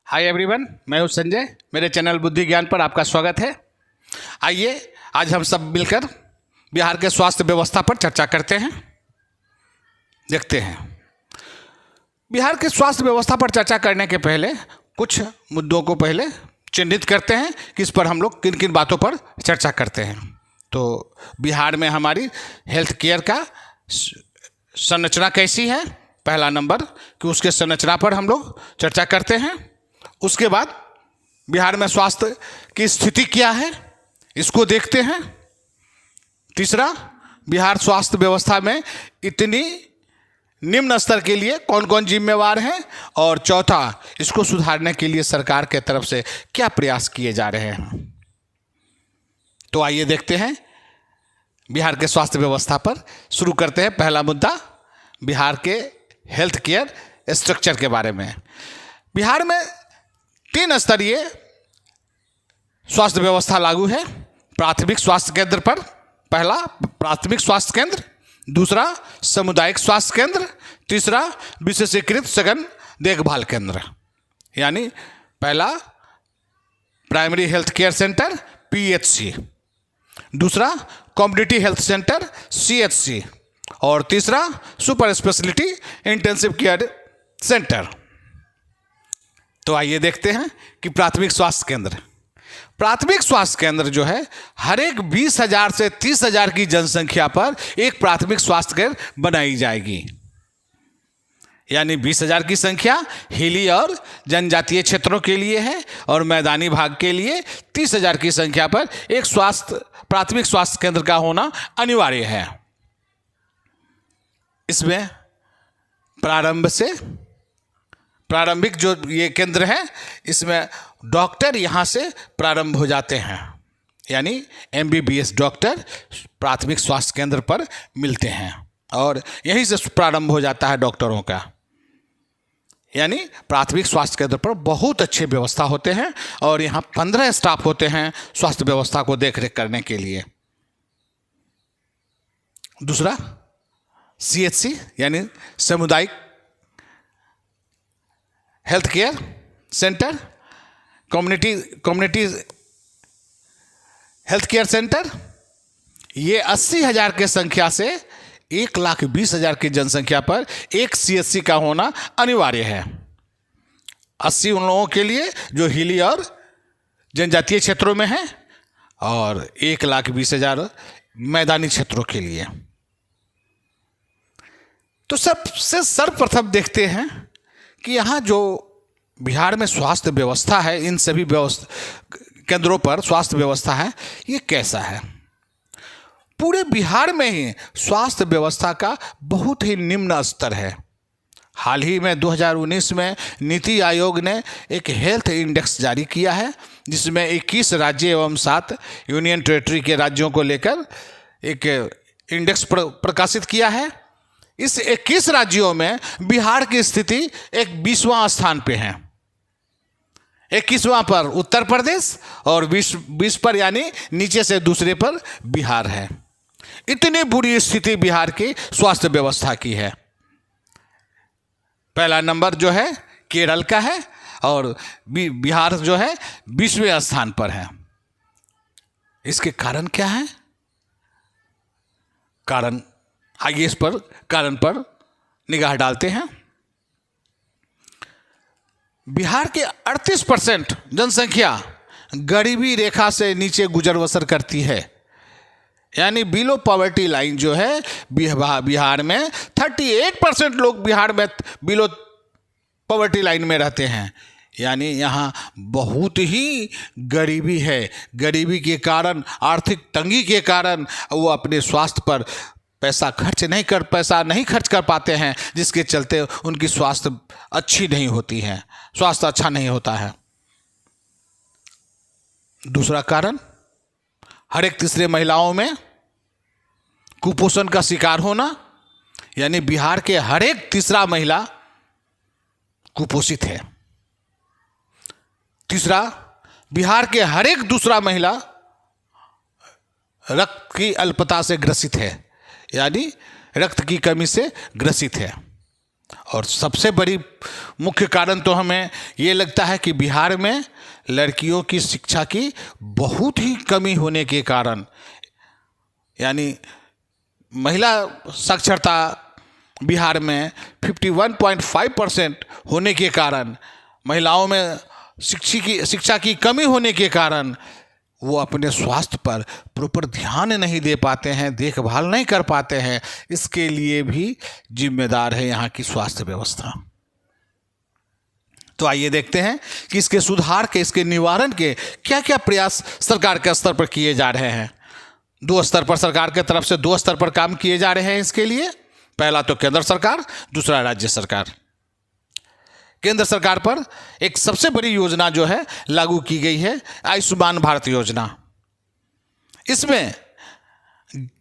Hi everyone, मैं हूं संजय। मेरे चैनल बुद्धि ज्ञान पर आपका स्वागत है। आइए आज हम सब मिलकर बिहार के स्वास्थ्य व्यवस्था पर चर्चा करते हैं। देखते हैं बिहार के स्वास्थ्य व्यवस्था पर चर्चा करने के पहले कुछ मुद्दों को पहले चिन्हित करते हैं कि इस पर हम लोग किन किन बातों पर चर्चा करते हैं। तो बिहार में हमारी हेल्थ केयर का संरचना कैसी है, पहला नंबर कि उसके संरचना पर हम लोग चर्चा करते हैं। उसके बाद बिहार में स्वास्थ्य की स्थिति क्या है, इसको देखते हैं। तीसरा, बिहार स्वास्थ्य व्यवस्था में इतनी निम्न स्तर के लिए कौन कौन जिम्मेवार हैं, और चौथा, इसको सुधारने के लिए सरकार के तरफ से क्या प्रयास किए जा रहे हैं। तो आइए देखते हैं बिहार के स्वास्थ्य व्यवस्था पर। शुरू करते हैं पहला मुद्दा, बिहार के हेल्थ केयर स्ट्रक्चर के बारे में। बिहार में 3 स्तरीय स्वास्थ्य व्यवस्था लागू है। प्राथमिक स्वास्थ्य केंद्र पर पहला प्राथमिक स्वास्थ्य केंद्र, दूसरा सामुदायिक स्वास्थ्य केंद्र, तीसरा विशेषीकृत सघन देखभाल केंद्र। यानी पहला primary health care centre PHC, दूसरा कम्युनिटी हेल्थ सेंटर CHC, और तीसरा super speciality intensive care centre. तो आइए देखते हैं कि प्राथमिक स्वास्थ्य केंद्र जो है हर एक 20,000 से 30,000 की जनसंख्या पर एक प्राथमिक स्वास्थ्य केंद्र बनाई जाएगी। यानी 20,000 की संख्या हिली और जनजातीय क्षेत्रों के लिए है, और मैदानी भाग के लिए 30,000 की संख्या पर एक प्राथमिक स्वास्थ्य केंद्र का होना अनिवार्य है। इसमें प्रारंभिक जो ये केंद्र है, इसमें डॉक्टर यहाँ से प्रारंभ हो जाते हैं। यानी MBBS डॉक्टर प्राथमिक स्वास्थ्य केंद्र पर मिलते हैं, और यहीं से प्रारंभ हो जाता है डॉक्टरों का। यानी प्राथमिक स्वास्थ्य केंद्र पर बहुत अच्छे व्यवस्था होते हैं, और यहाँ 15 स्टाफ होते हैं स्वास्थ्य व्यवस्था को देखरेख करने के लिए। दूसरा CHC यानी सामुदायिक health care centre, community health care centre. ये 80,000 के संख्या से 1,20,000 की जनसंख्या पर एक CHC का होना अनिवार्य है। 80 उन लोगों के लिए जो हिली और जनजातीय क्षेत्रों में हैं, और 1,20,000 मैदानी क्षेत्रों के लिए। तो सबसे सर्वप्रथम देखते हैं कि यहाँ जो बिहार में स्वास्थ्य व्यवस्था है, इन सभी केंद्रों पर स्वास्थ्य व्यवस्था है, ये कैसा है। पूरे बिहार में ही स्वास्थ्य व्यवस्था का बहुत ही निम्न स्तर है। हाल ही में 2019 में नीति आयोग ने एक हेल्थ इंडेक्स जारी किया है, जिसमें 21 राज्य एवं 7 यूनियन टेरिटरी के राज्यों को लेकर एक इंडेक्स प्रकाशित किया है। इस 21 राज्यों में बिहार की स्थिति एक 20वां स्थान पे है। 21वां पर उत्तर प्रदेश, और 20 पर यानी नीचे से दूसरे पर बिहार है। इतनी बुरी स्थिति बिहार की स्वास्थ्य व्यवस्था की है। पहला नंबर जो है केरल का है, और बिहार जो है 20वें स्थान पर है। इसके कारण क्या है? आइए इस पर कारण पर निगाह डालते हैं। बिहार के 38% जनसंख्या गरीबी रेखा से नीचे गुजर बसर करती है। यानी बिलो पॉवर्टी लाइन जो है बिहार में 38% लोग बिहार में बिलो पॉवर्टी लाइन में रहते हैं। यानी यहाँ बहुत ही गरीबी है। गरीबी के कारण, आर्थिक तंगी के कारण वो अपने स्वास्थ्य पर पैसा नहीं खर्च कर पाते हैं, जिसके चलते उनकी स्वास्थ्य अच्छी नहीं होती है, स्वास्थ्य अच्छा नहीं होता है। दूसरा कारण, हर एक तीसरे महिलाओं में कुपोषण का शिकार होना। यानी बिहार के हर एक तीसरा महिला कुपोषित है। तीसरा, बिहार के हर एक दूसरा महिला रक्त की अल्पता से ग्रसित है, यानी रक्त की कमी से ग्रसित है। और सबसे बड़ी मुख्य कारण तो हमें ये लगता है कि बिहार में लड़कियों की शिक्षा की बहुत ही कमी होने के कारण, यानी महिला साक्षरता बिहार में 51.5% होने के कारण, महिलाओं में शिक्षा की कमी होने के कारण वो अपने स्वास्थ्य पर प्रॉपर ध्यान नहीं दे पाते हैं, देखभाल नहीं कर पाते हैं। इसके लिए भी जिम्मेदार है यहाँ की स्वास्थ्य व्यवस्था। तो आइए देखते हैं कि इसके सुधार के, इसके निवारण के क्या क्या प्रयास सरकार के स्तर पर किए जा रहे हैं। दो स्तर पर, सरकार के तरफ से दो स्तर पर काम किए जा रहे हैं इसके लिए। पहला तो केंद्र सरकार, दूसरा राज्य सरकार। केंद्र सरकार पर एक सबसे बड़ी योजना जो है लागू की गई है, आयुष्मान भारत योजना। इसमें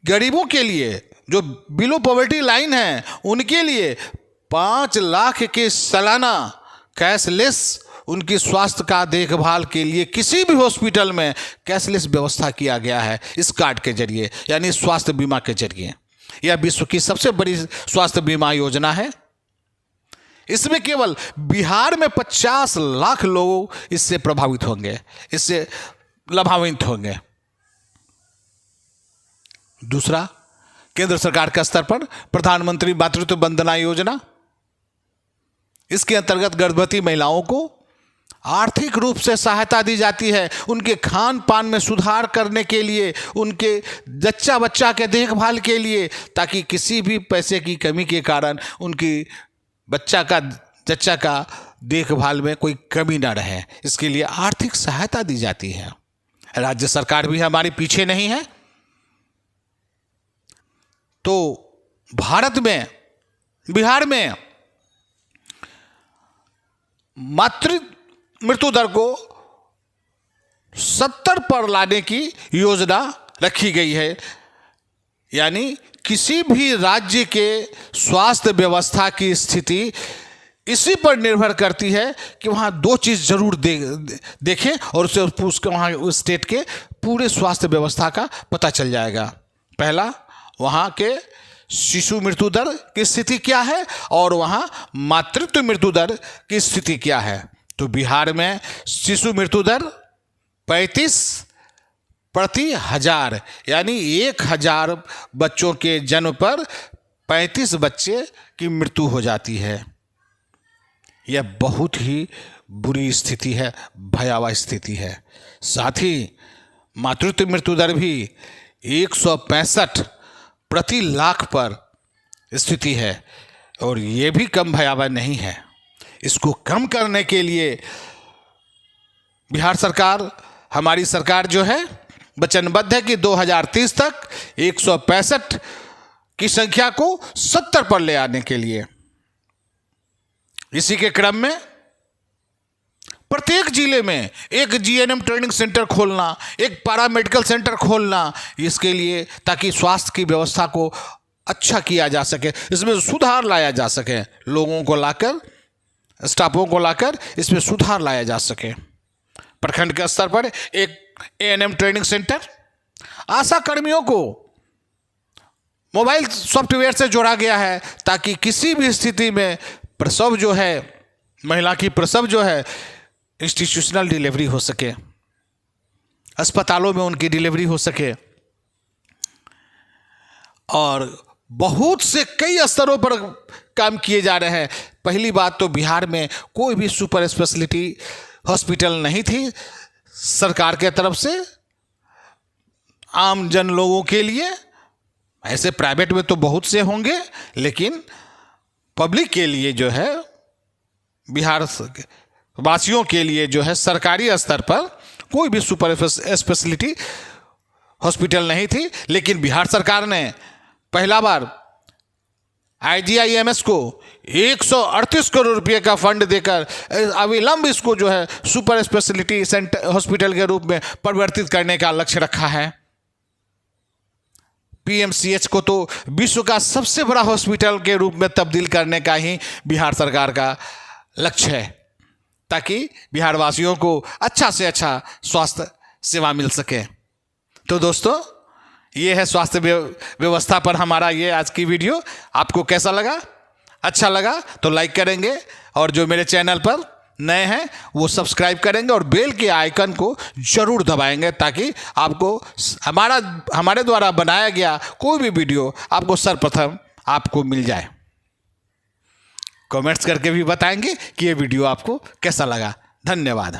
गरीबों के लिए, जो बिलो पॉवर्टी लाइन है, उनके लिए 5 लाख के सालाना कैशलेस उनकी स्वास्थ्य का देखभाल के लिए किसी भी हॉस्पिटल में कैशलेस व्यवस्था किया गया है इस कार्ड के जरिए, यानी स्वास्थ्य बीमा के जरिए। यह विश्व की सबसे बड़ी स्वास्थ्य बीमा योजना है। इसमें केवल बिहार में 50 लाख लोग इससे प्रभावित होंगे, इससे लाभान्वित होंगे। दूसरा, केंद्र सरकार के स्तर पर प्रधानमंत्री मातृत्व वंदना योजना। इसके अंतर्गत गर्भवती महिलाओं को आर्थिक रूप से सहायता दी जाती है, उनके खान पान में सुधार करने के लिए, उनके जच्चा बच्चा के देखभाल के लिए, ताकि किसी भी पैसे की कमी के कारण उनकी जच्चा का देखभाल में कोई कमी ना रहे। इसके लिए आर्थिक सहायता दी जाती है। राज्य सरकार भी हमारे पीछे नहीं है। तो भारत में, बिहार में मातृ मृत्यु दर को 70 पर लाने की योजना रखी गई है। यानी किसी भी राज्य के स्वास्थ्य व्यवस्था की स्थिति इसी पर निर्भर करती है कि वहाँ दो चीज़ जरूर देखें और उसके वहाँ उस स्टेट के पूरे स्वास्थ्य व्यवस्था का पता चल जाएगा। पहला, वहाँ के शिशु मृत्यु दर की स्थिति क्या है और वहाँ मातृत्व मृत्यु दर की स्थिति क्या है। तो बिहार में शिशु मृत्यु दर 35 प्रति 1000, यानी 1000 बच्चों के जन्म पर 35 बच्चे की मृत्यु हो जाती है। यह बहुत ही बुरी स्थिति है, भयावह स्थिति है। साथ ही मातृत्व मृत्यु दर भी 165 प्रति लाख पर स्थिति है और ये भी कम भयावह नहीं है। इसको कम करने के लिए बिहार सरकार, हमारी सरकार जो है, वचनबद्ध है कि 2030 तक 165 की संख्या को 70 पर ले आने के लिए। इसी के क्रम में प्रत्येक जिले में एक जीएनएम ट्रेनिंग सेंटर खोलना, एक पैरामेडिकल सेंटर खोलना, इसके लिए ताकि स्वास्थ्य की व्यवस्था को अच्छा किया जा सके, इसमें सुधार लाया जा सके, लोगों को लाकर, स्टाफों को लाकर इसमें सुधार लाया जा सके। प्रखंड के स्तर पर एक एएनएम ट्रेनिंग सेंटर, आशा कर्मियों को मोबाइल सॉफ्टवेयर से जोड़ा गया है ताकि किसी भी स्थिति में प्रसव जो है, महिला की प्रसव जो है, इंस्टीट्यूशनल डिलीवरी हो सके, अस्पतालों में उनकी डिलीवरी हो सके। और बहुत से कई स्तरों पर काम किए जा रहे हैं। पहली बात तो बिहार में कोई भी सुपर स्पेशलिटी हॉस्पिटल नहीं थी सरकार के तरफ से आम जन लोगों के लिए। ऐसे प्राइवेट में तो बहुत से होंगे, लेकिन पब्लिक के लिए जो है, बिहार वासियों के लिए जो है, सरकारी स्तर पर कोई भी सुपर स्पेशलिटी हॉस्पिटल नहीं थी। लेकिन बिहार सरकार ने पहला बार IGIMS को 138 करोड़ रुपए का फंड देकर अविलंब इसको जो है सुपर स्पेशलिटी सेंटर हॉस्पिटल के रूप में परिवर्तित करने का लक्ष्य रखा है। PMCH को तो विश्व का सबसे बड़ा हॉस्पिटल के रूप में तब्दील करने का ही बिहार सरकार का लक्ष्य है, ताकि बिहार वासियों को अच्छा से अच्छा स्वास्थ्य सेवा मिल सके। तो दोस्तों, ये है स्वास्थ्य व्यवस्था पर हमारा ये आज की वीडियो। आपको कैसा लगा अच्छा लगा तो लाइक करेंगे, और जो मेरे चैनल पर नए हैं वो सब्सक्राइब करेंगे और बेल के आइकन को ज़रूर दबाएंगे, ताकि आपको हमारे द्वारा बनाया गया कोई भी वीडियो आपको सर्वप्रथम आपको मिल जाए। कमेंट्स करके भी बताएंगे कि ये वीडियो आपको कैसा लगा। धन्यवाद।